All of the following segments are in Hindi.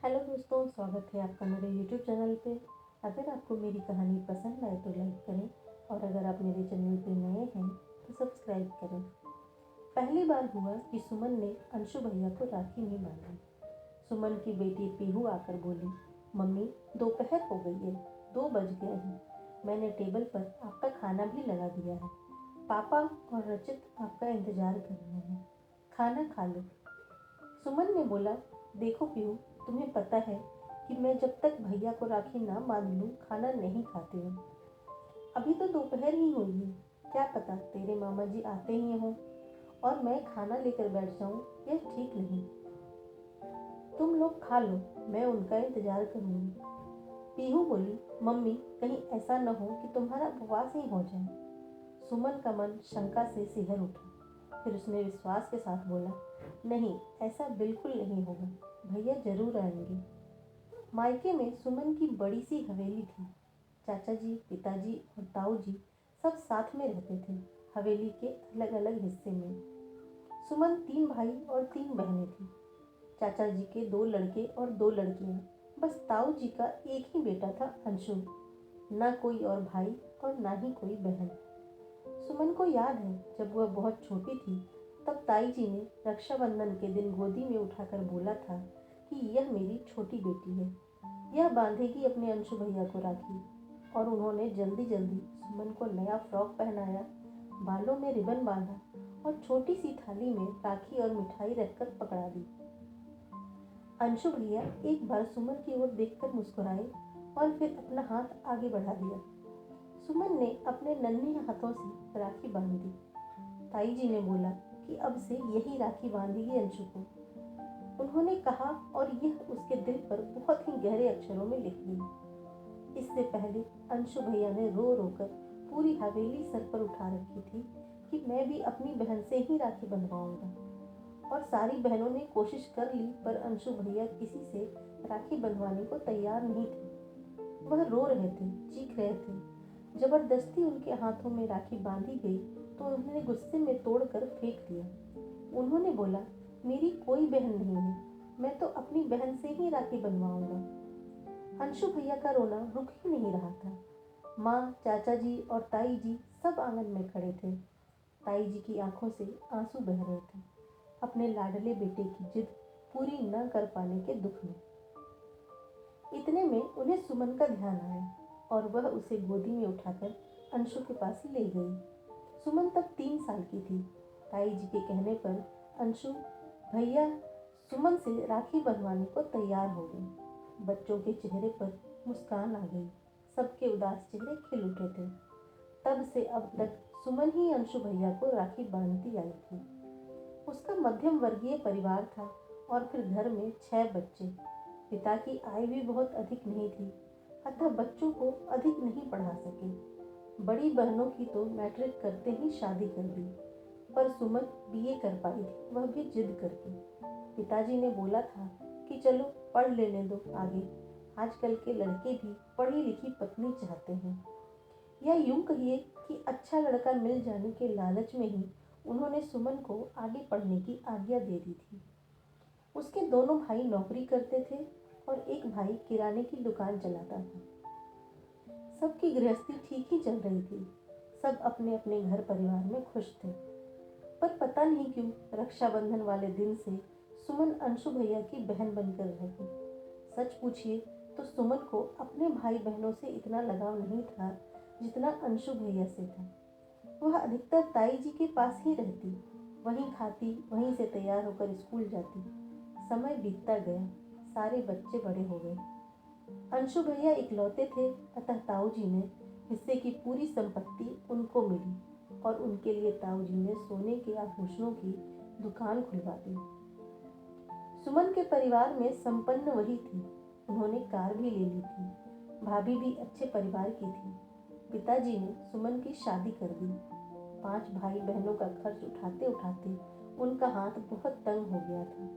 हेलो दोस्तों, स्वागत है आपका मेरे यूट्यूब चैनल पे। अगर आपको मेरी कहानी पसंद आए तो लाइक करें और अगर आप मेरे चैनल पे नए हैं तो सब्सक्राइब करें। पहली बार हुआ कि सुमन ने अंशु भैया को राखी नहीं बांधी। सुमन की बेटी पीहू आकर बोली, मम्मी दोपहर हो गई है, 2 बज गए हैं। मैंने टेबल पर आपका खाना भी लगा दिया है। पापा और रचित आपका इंतजार कर रहे हैं, खाना खा लो। सुमन ने बोला, देखो पीहू, तुम्हें पता है कि मैं जब तक भैया को राखी ना बांध लूं खाना नहीं खाती हूँ। अभी तो दोपहर ही हुई है, क्या पता तेरे मामा जी आते ही हों और मैं खाना लेकर बैठ जाऊं, यह ठीक नहीं। तुम लोग खा लो, मैं उनका इंतजार करूंगी। पीहू बोली, मम्मी कहीं ऐसा न हो कि तुम्हारा उपवास ही हो जाए। सुमन का मन शंका से सिहर उठा। फिर उसने विश्वास के साथ बोला, नहीं, ऐसा बिल्कुल नहीं होगा, भैया जरूर आएंगे। मायके में सुमन की बड़ी सी हवेली थी। चाचा जी, पिताजी और ताऊ जी सब साथ में रहते थे, हवेली के अलग अलग हिस्से में। सुमन 3 भाई और 3 बहनें थी। चाचा जी के 2 लड़के और 2 लड़कियां। बस ताऊ जी का एक ही बेटा था, अंशु। ना कोई और भाई और ना ही कोई बहन। सुमन को याद है, जब वह बहुत छोटी थी तब ताई जी ने रक्षाबंधन के दिन गोदी में उठाकर बोला था कि यह मेरी छोटी बेटी है, यह बांधेगी अपने अंशु भैया को राखी। और उन्होंने जल्दी जल्दी सुमन को नया फ्रॉक पहनाया, बालों में रिबन बांधा और छोटी सी थाली में राखी और मिठाई रखकर पकड़ा दी। अंशु भैया एक बार सुमन की ओर देखकर मुस्कुराए और फिर अपना हाथ आगे बढ़ा दिया। सुमन ने अपने नन्हे हाथों से राखी बांध दी। ताई जी ने बोला कि अब से यही राखी बांधेगी अंशु को। उन्होंने कहा और यह उसके दिल पर बहुत ही गहरे अक्षरों में लिख दी। इससे पहले अंशु भैया ने रो रो कर पूरी हवेली सर पर उठा रखी थी कि मैं भी अपनी बहन से ही राखी बंधवाऊंगा। और सारी बहनों ने कोशिश कर ली, पर अंशु भैया किसी से राखी बंधवाने को तैयार नहीं थे। वह रो रहे थे, चीख रहे थे। जबरदस्ती उनके हाथों में राखी बांधी गई तो उन्होंने गुस्से में तोड़कर फेंक दिया। उन्होंने बोला, मेरी कोई बहन नहीं है, मैं तो अपनी बहन से ही राखी बनवाऊंगा। अंशु भैया का रोना रुक ही नहीं रहा था। माँ, चाचा जी और ताई जी सब आंगन में खड़े थे। ताई जी की आंखों से आंसू बह रहे थे, अपने लाडले बेटे की जिद पूरी न कर पाने के दुख में। इतने में उन्हें सुमन का ध्यान आया और वह उसे गोदी में उठाकर अंशु के पास ले गई। सुमन तब 3 साल की थी। ताई जी के कहने पर अंशु भैया सुमन से राखी बंधवाने को तैयार हो गई। बच्चों के चेहरे पर मुस्कान आ गई, सबके उदास चेहरे खिल उठे थे। तब से अब तक सुमन ही अंशु भैया को राखी बांधती आई थी। उसका मध्यम वर्गीय परिवार था और फिर घर में 6 बच्चे। पिता की आय भी बहुत अधिक नहीं थी, अतः बच्चों को अधिक नहीं पढ़ा सके। बड़ी बहनों की तो मैट्रिक करते ही शादी कर दी, पर सुमन बीए कर पाई थी, वह भी जिद करके। पिताजी ने बोला था कि चलो पढ़ लेने दो आगे, आजकल के लड़के भी पढ़ी लिखी पत्नी चाहते हैं। या यूं कहिए कि अच्छा लड़का मिल जाने के लालच में ही उन्होंने सुमन को आगे पढ़ने की आज्ञा दे दी थी। उसके दोनों भाई नौकरी करते थे और एक भाई किराने की दुकान चलाता था। सबकी गृहस्थी ठीक ही चल रही थी, सब अपने अपने घर परिवार में खुश थे। पर पता नहीं क्यों रक्षाबंधन वाले दिन से सुमन अंशु भैया की बहन बनकर रही। सच पूछिए तो सुमन को अपने भाई बहनों से इतना लगाव नहीं था जितना अंशु भैया से था। वह अधिकतर ताई जी के पास ही रहती, वहीं खाती, वहीं से तैयार होकर स्कूल जाती। समय बीतता गया, सारे बच्चे बड़े हो गए। अंशु भैया इकलौते थे, अतः ताऊ जी ने हिस्से की पूरी संपत्ति उनको मिली और उनके लिए ताऊ जी ने सोने के आभूषणों की दुकान खुलवा दी। सुमन के परिवार में संपन्न वही थी। उन्होंने कार भी ले ली थी। भाभी भी अच्छे परिवार की थी। पिताजी ने सुमन की शादी कर दी। 5 भाई बहनों का खर्च उठाते उठाते उनका हाथ बहुत तंग हो गया था,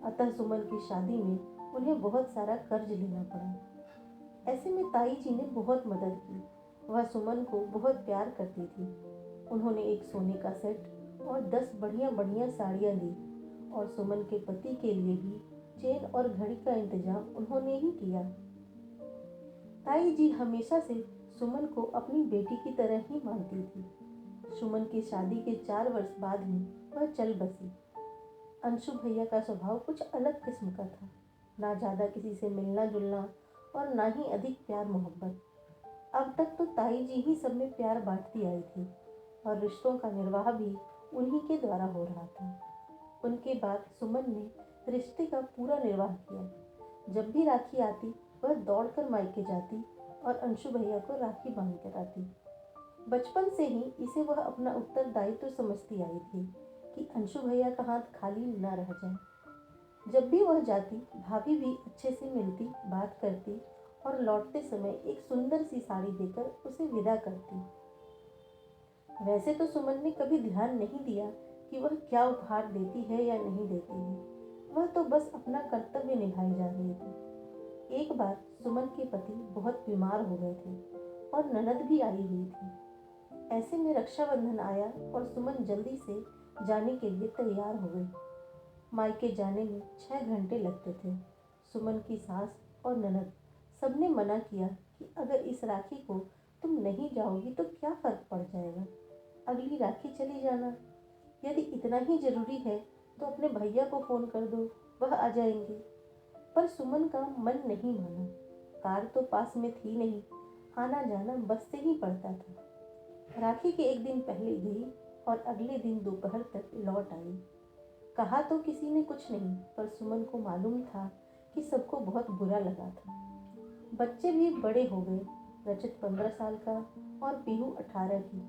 अतः सुमन की शादी में उन्हें बहुत सारा कर्ज लेना पड़ा। ऐसे में ताई जी ने बहुत मदद की। वह सुमन को बहुत प्यार करती थी। उन्होंने एक सोने का सेट और 10 बढ़िया बढ़िया साड़ियाँ दी और सुमन के पति के लिए भी चेन और घड़ी का इंतजाम उन्होंने ही किया। ताई जी हमेशा से सुमन को अपनी बेटी की तरह ही मानती थी। सुमन की शादी के 4 वर्ष बाद ही वह चल बसी। अंशु भैया का स्वभाव कुछ अलग किस्म का था, ना ज़्यादा किसी से मिलना जुलना और ना ही अधिक प्यार मोहब्बत। अब तक तो ताई जी ही सब में प्यार बांटती आई थी और रिश्तों का निर्वाह भी उन्हीं के द्वारा हो रहा था। उनके बाद सुमन ने रिश्ते का पूरा निर्वाह किया। जब भी राखी आती वह दौड़कर मायके जाती और अंशु भैया को राखी बांध कर आती। बचपन से ही इसे वह अपना उत्तरदायित्व तो समझती आई थी कि अंशु भैया का हाथ खाली न रह जाए। जब भी वह जाती भाभी भी अच्छे से मिलती, बात करती और लौटते समय एक सुंदर सी साड़ी देकर उसे विदा करती। वैसे तो सुमन ने कभी ध्यान नहीं दिया कि वह क्या उपहार देती है या नहीं देती है। वह तो बस अपना कर्तव्य निभाई जा रही थी। एक बार सुमन के पति बहुत बीमार हो गए थे और ननद भी आई हुई थी। ऐसे में रक्षाबंधन आया और सुमन जल्दी से जाने के लिए तैयार हो गई। मायके जाने में 6 घंटे लगते थे। सुमन की सास और ननद सबने मना किया कि अगर इस राखी को तुम नहीं जाओगी तो क्या फर्क पड़ जाएगा, अगली राखी चली जाना। यदि इतना ही जरूरी है तो अपने भैया को फोन कर दो, वह आ जाएंगे। पर सुमन का मन नहीं माना। कार तो पास में थी नहीं, आना जाना बस से ही पड़ता था। राखी के एक दिन पहले गई और अगले दिन दोपहर तक लौट आई। कहा तो किसी ने कुछ नहीं, पर सुमन को मालूम था कि सबको बहुत बुरा लगा था। बच्चे भी बड़े हो गए, रचित 15 साल का और पीहू 18 की।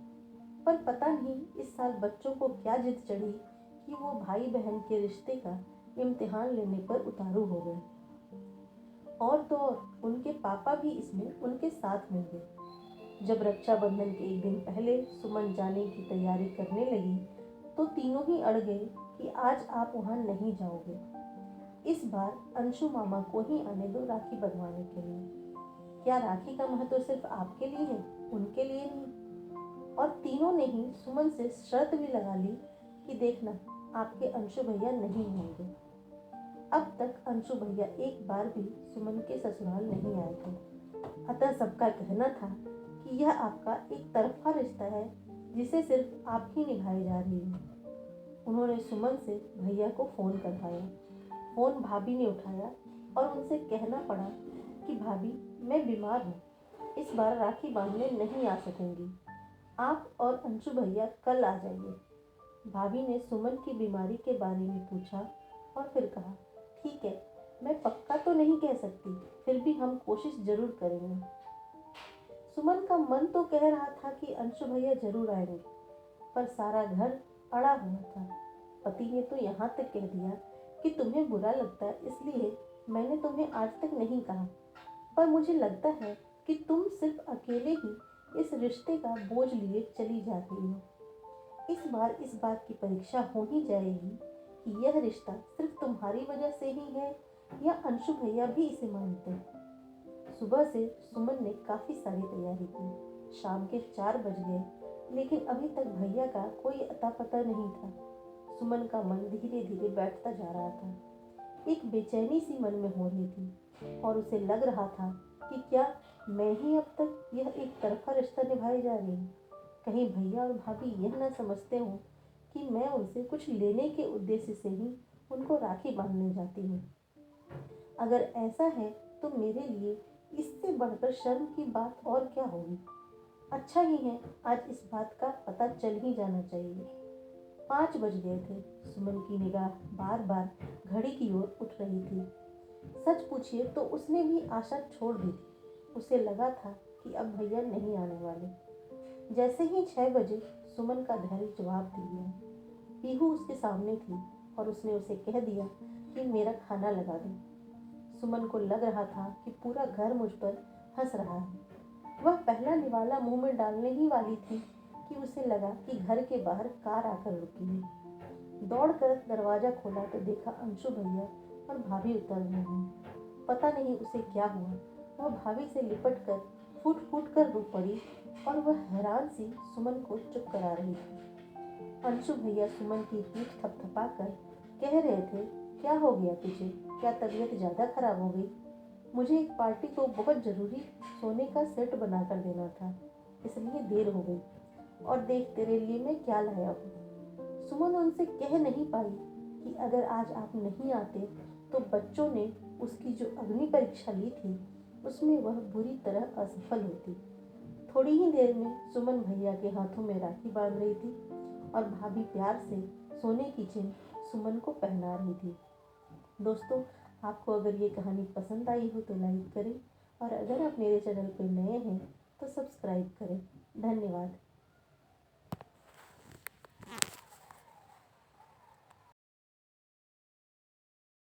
पर पता नहीं इस साल बच्चों को क्या जिद चढ़ी कि वो भाई बहन के रिश्ते का इम्तिहान लेने पर उतारू हो गए। और तो और उनके पापा भी इसमें उनके साथ मिल गए। जब रक्षाबंधन के एक दिन पहले सुमन जाने की तैयारी करने लगी तो तीनों ही अड़ गए कि आज आप वहाँ नहीं जाओगे। इस बार अंशु मामा को ही आने दो राखी बंधवाने के लिए। क्या राखी का महत्व सिर्फ आपके लिए है, उनके लिए नहीं? और तीनों ने ही सुमन से शर्त भी लगा ली कि देखना आपके अंशु भैया नहीं होंगे। अब तक अंशु भैया एक बार भी सुमन के ससुराल नहीं आए थे, अतः सबका कहना था कि यह आपका एक तरफा रिश्ता है जिसे सिर्फ आप ही निभाई जा रही है। उन्होंने सुमन से भैया को फोन करवाया। फोन भाभी ने उठाया और उनसे कहना पड़ा कि भाभी मैं बीमार हूँ, इस बार राखी बांधने नहीं आ सकूंगी, आप और अंशु भैया कल आ जाइए। भाभी ने सुमन की बीमारी के बारे में पूछा और फिर कहा, ठीक है, मैं पक्का तो नहीं कह सकती, फिर भी हम कोशिश जरूर करेंगे। सुमन का मन तो कह रहा था कि अंशु भैया जरूर आएंगे, पर सारा घर अड़ा हुआ था। पति ने तो यहाँ तक कह दिया कि तुम्हें बुरा लगता है इसलिए मैंने तुम्हें आज तक नहीं कहा, पर मुझे लगता है कि तुम सिर्फ अकेले ही इस रिश्ते का बोझ लिए चली जा रही हो। इस बार इस बात की परीक्षा हो ही जाएगी कि यह रिश्ता सिर्फ तुम्हारी वजह से ही है या अंशु भैया भी इसे मानते हैं। सुबह से सुमन ने काफी सारी तैयारी की। शाम के 4 बज गए, लेकिन अभी तक भैया का कोई अता पता नहीं था। सुमन का मन धीरे धीरे बैठता जा रहा था। एक बेचैनी सी मन में हो रही थी और उसे लग रहा था कि क्या मैं ही अब तक यह एक तरफा रिश्ता निभाई जा रही हूँ। कहीं भैया और भाभी यह न समझते हो कि मैं उनसे कुछ लेने के उद्देश्य से ही उनको राखी बांधने जाती हूँ। अगर ऐसा है तो मेरे लिए इससे बढ़कर शर्म की बात और क्या होगी। अच्छा ही है, आज इस बात का पता चल ही जाना चाहिए। 5 बज गए थे। सुमन की निगाह बार बार घड़ी की ओर उठ रही थी। सच पूछिए तो उसने भी आशा छोड़ दी थी। उसे लगा था कि अब भैया नहीं आने वाले। जैसे ही 6 बजे सुमन का धैर्य जवाब दे दिया। पीहू उसके सामने थी और उसने उसे कह दिया कि मेरा खाना लगा दे। सुमन को लग रहा था कि पूरा घर मुझ पर हंस रहा है। वह पहला निवाला मुंह में डालने ही वाली थी कि उसे लगा कि घर के बाहर कार आकर रुकी है। दौड़कर दरवाजा खोला तो देखा अंशु भैया और भाभी उतर रहे हैं। पता नहीं उसे क्या हुआ, वह भाभी से लिपट कर फूट फूट कर रो पड़ी और वह हैरान सी सुमन को चुप करा रही थी। अंशु भैया सुमन की पीठ थपथपा कर कह रहे थे, क्या हो गया तुझे, क्या तबीयत ज़्यादा खराब हो गई? मुझे एक पार्टी को बहुत ज़रूरी सोने का सेट बना कर देना था, इसलिए देर हो गई। और देख तेरे लिए मैं क्या लाया हूँ। सुमन उनसे कह नहीं पाई कि अगर आज आप नहीं आते तो बच्चों ने उसकी जो अग्नि परीक्षा ली थी उसमें वह बुरी तरह असफल होती। थोड़ी ही देर में सुमन भैया के हाथों में राखी बांध रही थी और भाभी प्यार से सोने की चेन सुमन को पहना रही थी। दोस्तों, आपको अगर ये कहानी पसंद आई हो तो लाइक करें और अगर आप मेरे चैनल पर नए हैं तो सब्सक्राइब करें। धन्यवाद।